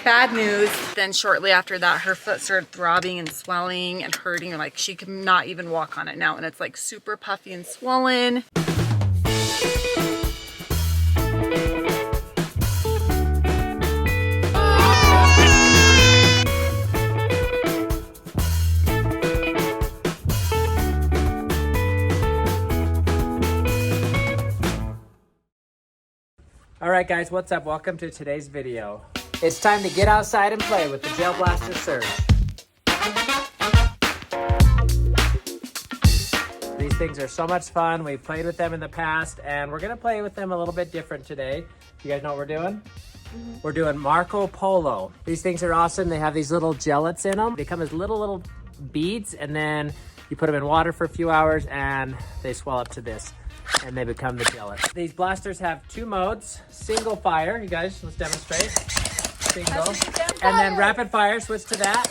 Bad news. Then shortly after that, her foot started throbbing and swelling and hurting. Like she could not even walk on it now. And it's like super puffy and swollen. Alright guys, what's up? Welcome to today's video. It's time to get outside and play with the Gel Blaster Surge. These things are so much fun. We've played with them in the past and we're going to play with them a little bit different today. You guys know what we're doing? We're doing Marco Polo. These things are awesome. They have these little gellets in them. They come as little beads and then you put them in water for a few hours and they swell up to this. And they become the gellets. These blasters have two modes. Single fire, you guys, let's demonstrate. Single. And then rapid fire, switch to that.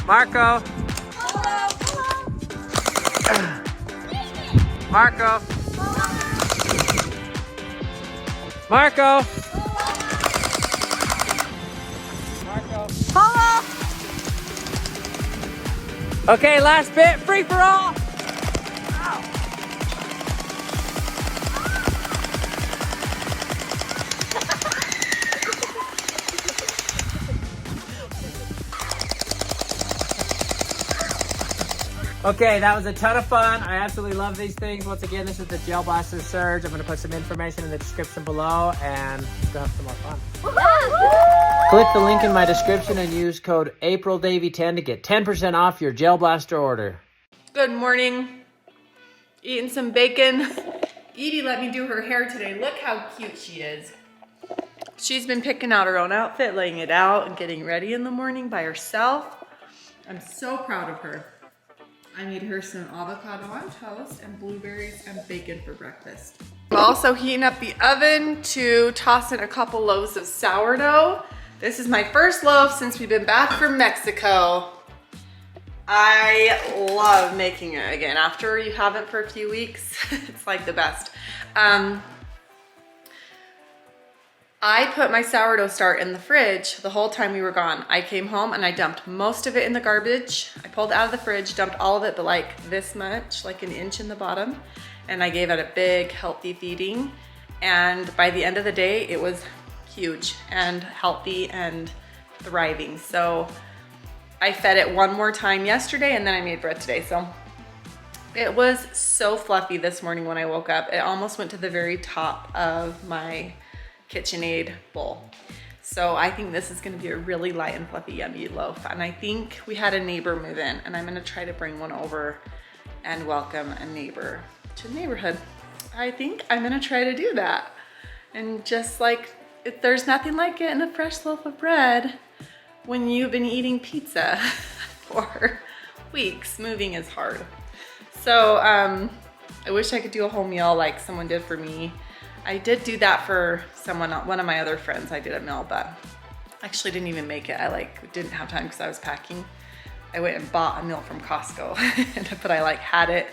Marco. Marco. Marco. Okay, last bit, free for all. Okay, that was a ton of fun. I absolutely love these things. Once again, this is the Gel Blaster Surge. I'm gonna put some information in the description below and let's go have some more fun. Click the link in my description and use code AprilDavey10 to get 10% off your Gel Blaster order. Good morning. Eating some bacon. Edie let me do her hair today. Look how cute she is. She's been picking out her own outfit, laying it out, and getting ready in the morning by herself. I'm so proud of her. I made her some avocado on toast and blueberries and bacon for breakfast. I'm also heating up the oven to toss in a couple loaves of sourdough. This is my first loaf since we've been back from Mexico. I love making it again. After you have it for a few weeks, it's like the best. I put my sourdough start in the fridge the whole time we were gone. I came home and I dumped most of it in the garbage. I pulled it out of the fridge, dumped all of it, but like this much, like an inch in the bottom. And I gave it a big, healthy feeding. And by the end of the day, it was huge and healthy and thriving. So I fed it one more time yesterday and then I made bread today. So it was so fluffy this morning when I woke up. It almost went to the very top of my KitchenAid bowl. So I think this is gonna be a really light and fluffy, yummy loaf. And I think we had a neighbor move in and I'm gonna try to bring one over and welcome a neighbor to the neighborhood. I think I'm gonna try to do that. And just like, there's nothing like getting a fresh loaf of bread when you've been eating pizza for weeks. Moving is hard. So I wish I could do a whole meal like someone did for me. I did do that for someone, one of my other friends. I did a meal, but I actually didn't even make it. I didn't have time because I was packing. I went and bought a meal from Costco, but I had it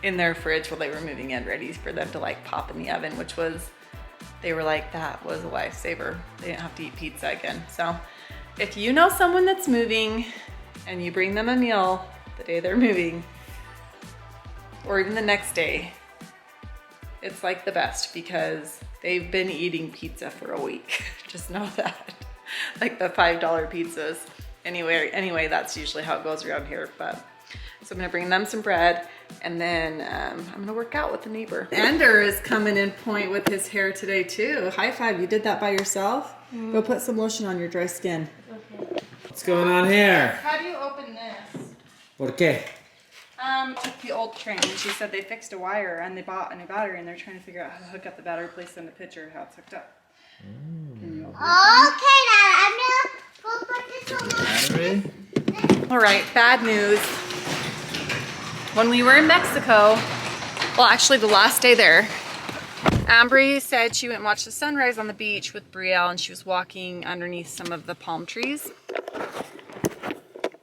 in their fridge while they were moving in, ready for them to pop in the oven, which was, they were like, that was a lifesaver. They didn't have to eat pizza again. So if you know someone that's moving and you bring them a meal the day they're moving, or even the next day, it's like the best because they've been eating pizza for a week. Just know that. Like the $5 pizzas. Anyway, that's usually how it goes around here. But so I'm gonna bring them some bread and then I'm gonna work out with the neighbor. Ender is coming in point with his hair today too. High five, you did that by yourself? Go put some lotion on your dry skin. Okay. What's going on here? How do you open this? ¿Por qué? Took the old train. She said they fixed a wire and they bought a new battery and they're trying to figure out how to hook up the battery, place in the picture how it's hooked up. Okay, Dad, I'm gonna go put this on. All right, bad news. When we were in Mexico, well, actually the last day there, Ambree said she went and watched the sunrise on the beach with Brielle and she was walking underneath some of the palm trees.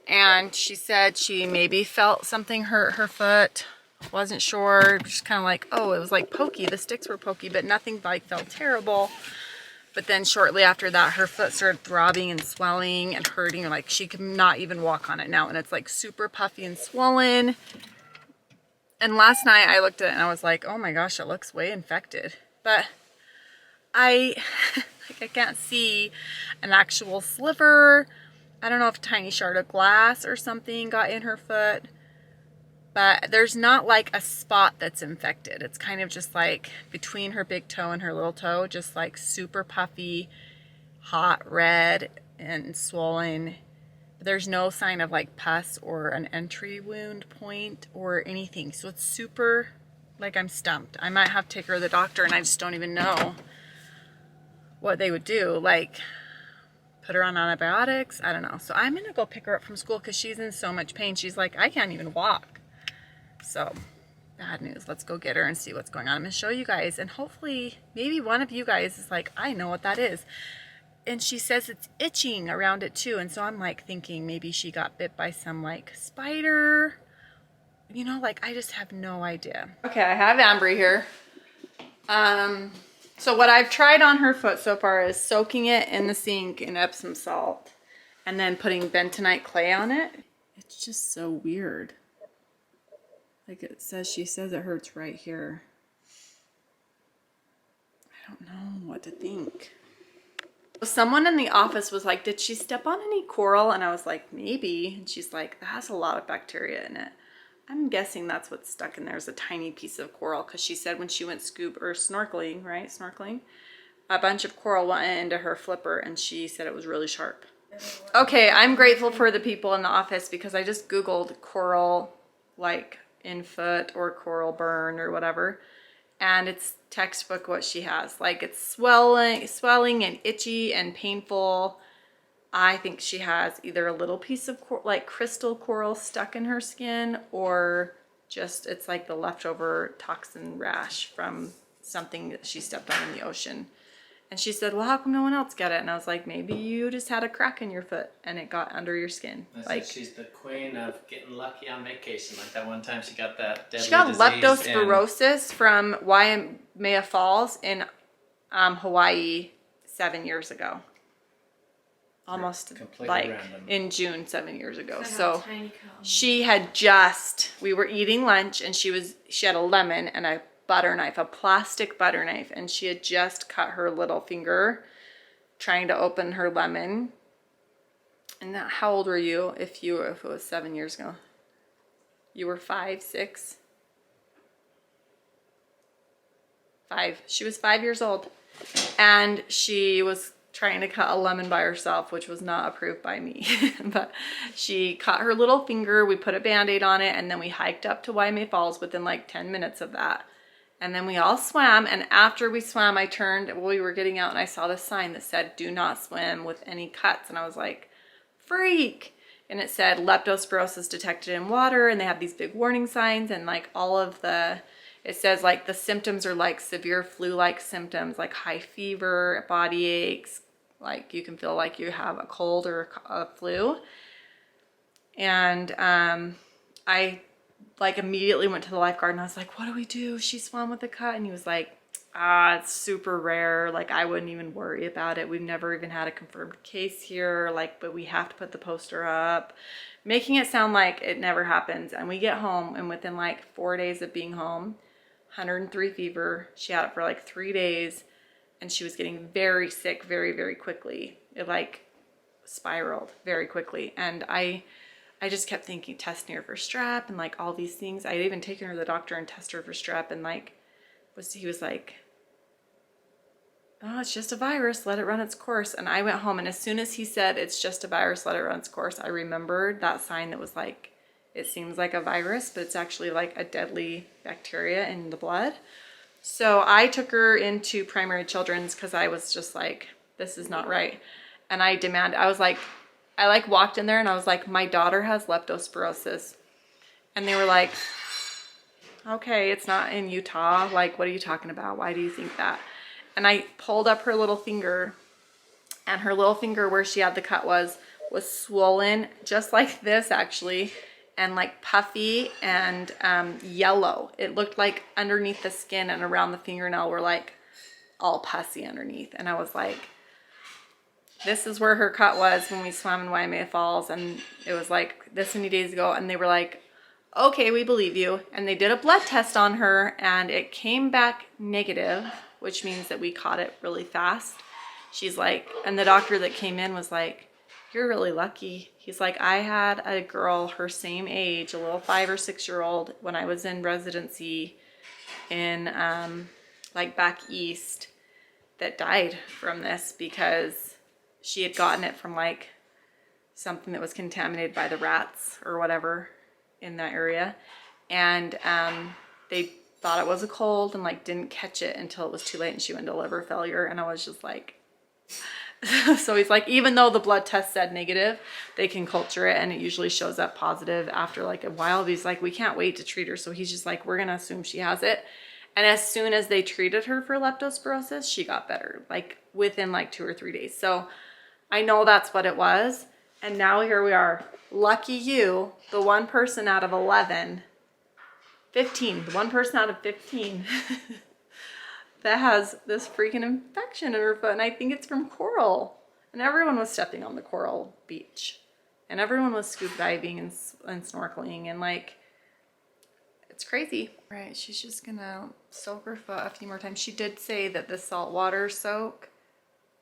And she said she maybe felt something hurt her foot Wasn't sure, just kind of like, oh, it was like pokey. The sticks were pokey, but nothing like felt terrible. But then shortly after that, her foot started throbbing and swelling and hurting. Like she could not even walk on it now. And it's like super puffy and swollen. And last night I looked at it and I was like, oh my gosh, it looks way infected. But I can't see an actual sliver. I don't know if a tiny shard of glass or something got in her foot. But there's not like a spot that's infected. It's kind of just like between her big toe and her little toe, just like super puffy, hot, red, and swollen. There's no sign of like pus or an entry wound point or anything. So it's super, like I'm stumped. I might have to take her to the doctor and I just don't even know what they would do. Like put her on antibiotics. I don't know. So I'm gonna go pick her up from school because she's in so much pain. She's like, I can't even walk. So, bad news. Let's go get her and see what's going on. I'm going to show you guys, and hopefully, maybe one of you guys is like, I know what that is. And she says it's itching around it too, and so I'm like thinking maybe she got bit by some like spider. You know, like I just have no idea. Okay, I have Ambree here. So what I've tried on her foot so far is soaking it in the sink in Epsom salt and then putting bentonite clay on it. It's just so weird. Like it says, she says it hurts right here. I don't know what to think. Someone in the office was like, did she step on any coral? And I was like, maybe. And she's like, that has a lot of bacteria in it. I'm guessing that's what's stuck in there is a tiny piece of coral. Because she said when she went snorkeling, right? Snorkeling. A bunch of coral went into her flipper and she said it was really sharp. Okay, I'm grateful for the people in the office because I just Googled coral, like, in foot or coral burn or whatever, and it's textbook what she has. Like it's swelling and itchy and painful. I think she has either a little piece of like crystal coral stuck in her skin, or just it's like the leftover toxin rash from something that she stepped on in the ocean. And she said, well, how come no one else got it? And I was like, maybe you just had a crack in your foot and it got under your skin. Like she's the queen of getting lucky on vacation. Like that one time she got that deadly She got disease leptospirosis from Waimea Falls in Hawaii 7 years ago. Almost like random. In June 7 years ago. So she had we were eating lunch and she had a lemon and a butter knife, a plastic butter knife, and she had just cut her little finger trying to open her lemon. And how old were you if it was 7 years ago? You were 5, 6? 5. She was 5 years old. And she was trying to cut a lemon by herself, which was not approved by me. But she cut her little finger, we put a Band-Aid on it, and then we hiked up to Waimea Falls within like 10 minutes of that. And then we all swam, and after we swam, I turned while we were getting out and I saw this sign that said, do not swim with any cuts. And I was like, freak. And it said leptospirosis detected in water, and they have these big warning signs, and like it says like the symptoms are like severe flu-like symptoms, like high fever, body aches, like you can feel like you have a cold or a flu. And I like immediately went to the lifeguard and I was like, what do we do? She swam with a cut. And he was like, it's super rare. Like I wouldn't even worry about it. We've never even had a confirmed case here. Like, but we have to put the poster up, making it sound like it never happens. And we get home and within like 4 days of being home, 103 fever. She had it for like 3 days and she was getting very sick very, very quickly. It like spiraled very quickly. And I just kept thinking, testing her for strep and like all these things. I had even taken her to the doctor and tested her for strep, and like he was like, oh, it's just a virus, let it run its course. And I went home, and as soon as he said it's just a virus, let it run its course, I remembered that sign that was like, it seems like a virus, but it's actually like a deadly bacteria in the blood. So I took her into primary children's because I was just like, this is not right. And I was like, I like walked in there and I was like, my daughter has leptospirosis. And they were like, okay, it's not in Utah. Like, what are you talking about? Why do you think that? And I pulled up her little finger, and her little finger where she had the cut was swollen just like this actually. and like puffy and yellow. It looked like underneath the skin and around the fingernail were like all pussy underneath. And I was like, this is where her cut was when we swam in Waimea Falls. And it was like this many days ago. And they were like, okay, we believe you. And they did a blood test on her and it came back negative, which means that we caught it really fast. She's like, and the doctor that came in was like, you're really lucky. He's like, I had a girl her same age, a little 5 or 6 year old, when I was in residency in like back east, that died from this because she had gotten it from like something that was contaminated by the rats or whatever in that area. And they thought it was a cold and like didn't catch it until it was too late and she went into liver failure. And I was just like, so he's like, even though the blood test said negative, they can culture it and it usually shows up positive after like a while. But he's like, we can't wait to treat her. So he's just like, we're going to assume she has it. And as soon as they treated her for leptospirosis, she got better, like within like 2 or 3 days. So I know that's what it was. And now here we are. Lucky you, the one person out of 15, the one person out of 15 that has this freaking infection in her foot. And I think it's from coral. And everyone was stepping on the coral beach. And everyone was scuba diving and snorkeling. And like, it's crazy. Right, she's just gonna soak her foot a few more times. She did say that the saltwater soak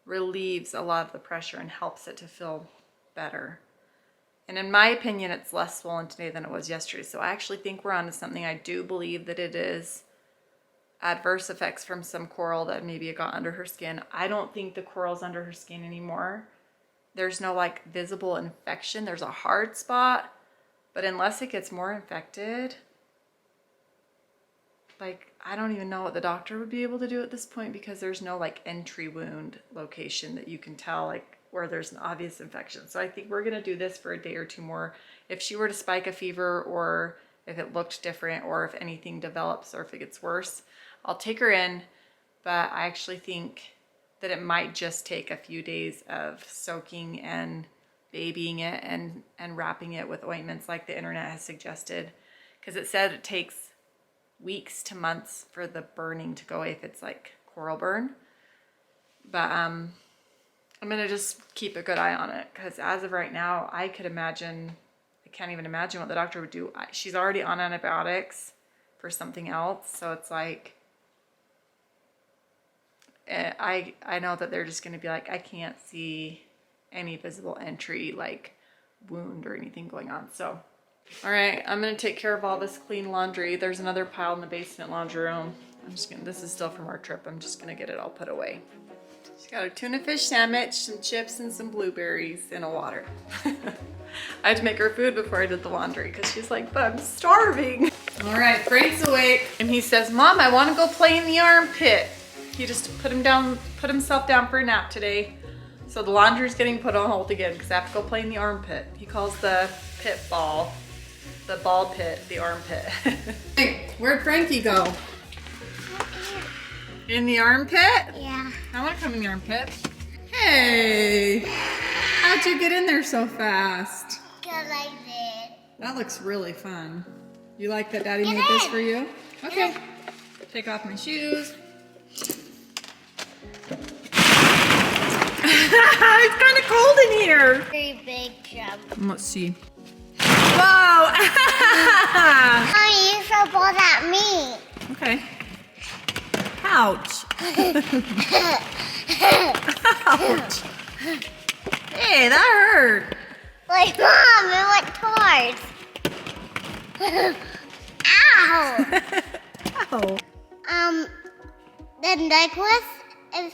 relieves a lot of the pressure and helps it to feel better. And in my opinion, it's less swollen today than it was yesterday. So I actually think we're onto something. I do believe that it is adverse effects from some coral that maybe it got under her skin. I don't think the coral's under her skin anymore. There's no like visible infection. There's a hard spot, but unless it gets more infected, like, I don't even know what the doctor would be able to do at this point because there's no like entry wound location that you can tell like where there's an obvious infection. So I think we're going to do this for a day or two more. If she were to spike a fever or if it looked different or if anything develops or if it gets worse, I'll take her in. But I actually think that it might just take a few days of soaking and babying it and wrapping it with ointments like the internet has suggested. Because it said it takes weeks to months for the burning to go away if it's like coral burn. But I'm gonna just keep a good eye on it because as of right now, I can't even imagine what the doctor would do. She's already on antibiotics for something else, so it's like I know that they're just gonna be like, I can't see any visible entry like wound or anything going on. So all right, I'm gonna take care of all this clean laundry. There's another pile in the basement laundry room. This is still from our trip. I'm just gonna get it all put away. She's got a tuna fish sandwich, some chips, and some blueberries in a water. I had to make her food before I did the laundry because she's like, but I'm starving. All right, Frank's awake and he says, Mom, I wanna go play in the armpit. He just put himself down for a nap today. So the laundry's getting put on hold again because I have to go play in the armpit. He calls the pit ball. The ball pit, the armpit. Hey, where'd Frankie go? In the armpit? Yeah. I want to come in the armpit. Hey, how'd you get in there so fast? Because I did. That looks really fun. You like that Daddy made this for you? Okay. Take off my shoes. It's kind of cold in here. Very big jump. Let's see. Whoa! Mommy, you throw balls at me. Okay. Ouch. Ouch. Hey, that hurt. Like, Mom, it went towards. Ow! Ow. The necklace is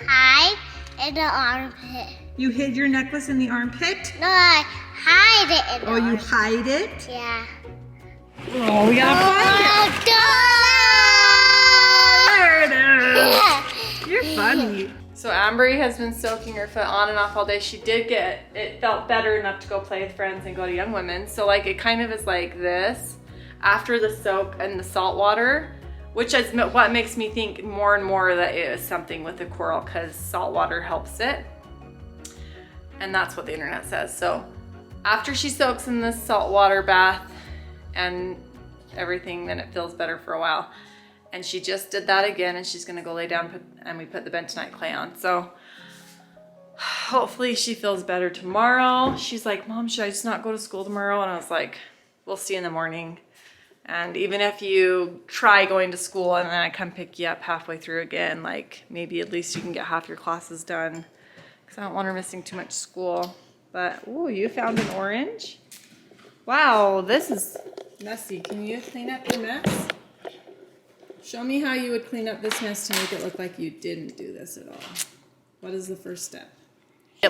high in the armpit. You hid your necklace in the armpit? No, I hide it in the Oh, you armpit. hide it? Yeah. Oh, we gotta find it. There it is. You're funny. So Ambree has been soaking her foot on and off all day. She did it felt better enough to go play with friends and go to Young Women. So like it kind of is like this after the soak and the salt water, which is what makes me think more and more that it is something with the coral because salt water helps it. And that's what the internet says. So After she soaks in this saltwater bath and everything, then it feels better for a while. And she just did that again, and she's gonna go lay down and we put the bentonite clay on. So hopefully she feels better tomorrow. She's like, Mom, should I just not go to school tomorrow? And I was like, we'll see in the morning. And even if you try going to school and then I come pick you up halfway through again, like maybe at least you can get half your classes done, because I don't want her missing too much school. But, ooh, you found an orange? Wow, this is messy. Can you clean up your mess? Show me how you would clean up this mess to make it look like you didn't do this at all. What is the first step?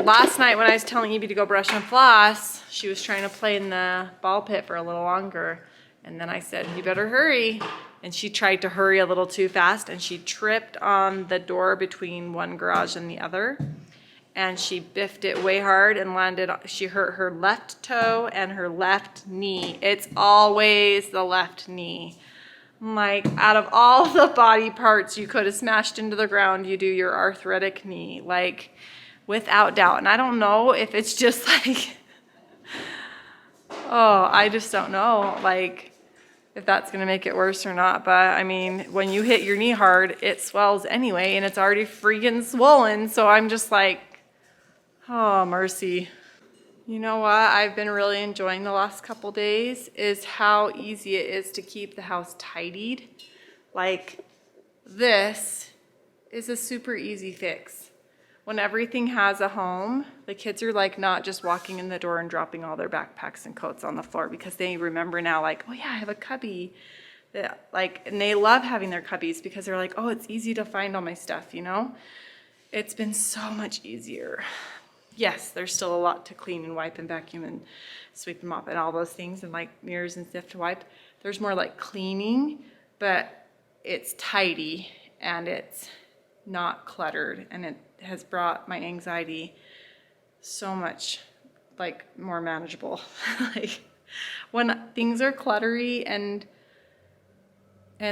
Last night when I was telling Evie to go brush and floss, she was trying to play in the ball pit for a little longer. And then I said, you better hurry. And she tried to hurry a little too fast, and she tripped on the door between one garage and the other. And she biffed it way hard and landed, she hurt her left toe and her left knee. It's always the left knee. Like, out of all the body parts you could have smashed into the ground, you do your arthritic knee, like, without doubt. And I don't know if it's just like, oh, I just don't know, like, if that's gonna make it worse or not. But I mean, when you hit your knee hard, it swells anyway, and it's already freaking swollen. So I'm just like, oh, mercy. You know what I've been really enjoying the last couple days is how easy it is to keep the house tidied. Like, this is a super easy fix. When everything has a home, the kids are like not just walking in the door and dropping all their backpacks and coats on the floor, because they remember now, like, oh yeah, I have a cubby. That, like, and they love having their cubbies because they're like, oh, it's easy to find all my stuff, you know? It's been so much easier. Yes, there's still a lot to clean and wipe and vacuum and sweep and mop and all those things, and like mirrors and stuff to wipe. There's more like cleaning, but it's tidy and it's not cluttered, and it has brought my anxiety so much like more manageable. Like, when things are cluttery and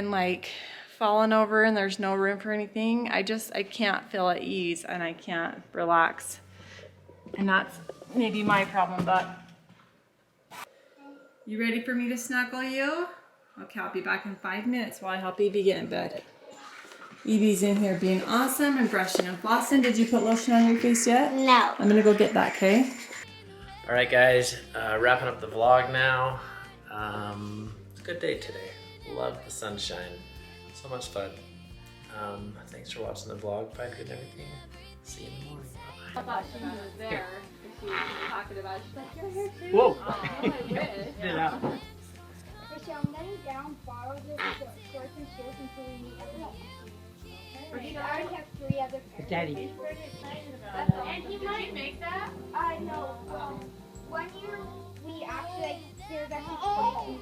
like falling over and there's no room for anything, I can't feel at ease and I can't relax. And that's maybe my problem. But you ready for me to snuggle you? Okay, I'll be back in 5 minutes while I help Evie get in bed. Evie's in here being awesome and brushing and flossing. Did you put lotion on your face yet? No. I'm gonna go get that, okay? All right, guys, wrapping up the vlog now. It's a good day today. Love the sunshine. So much fun. Thanks for watching the vlog. Find good and everything. See you in the morning. I thought she was there. She was talking about it. She's like, you're here too. Whoa. Oh, I wish. Get it out. Okay, I'm laying down, borrow this shorts and shorts until we meet everyone. We already have 3 other pairs. Daddy. He's pretty excited about it. And he might make that? I know. One year we actually, there's actually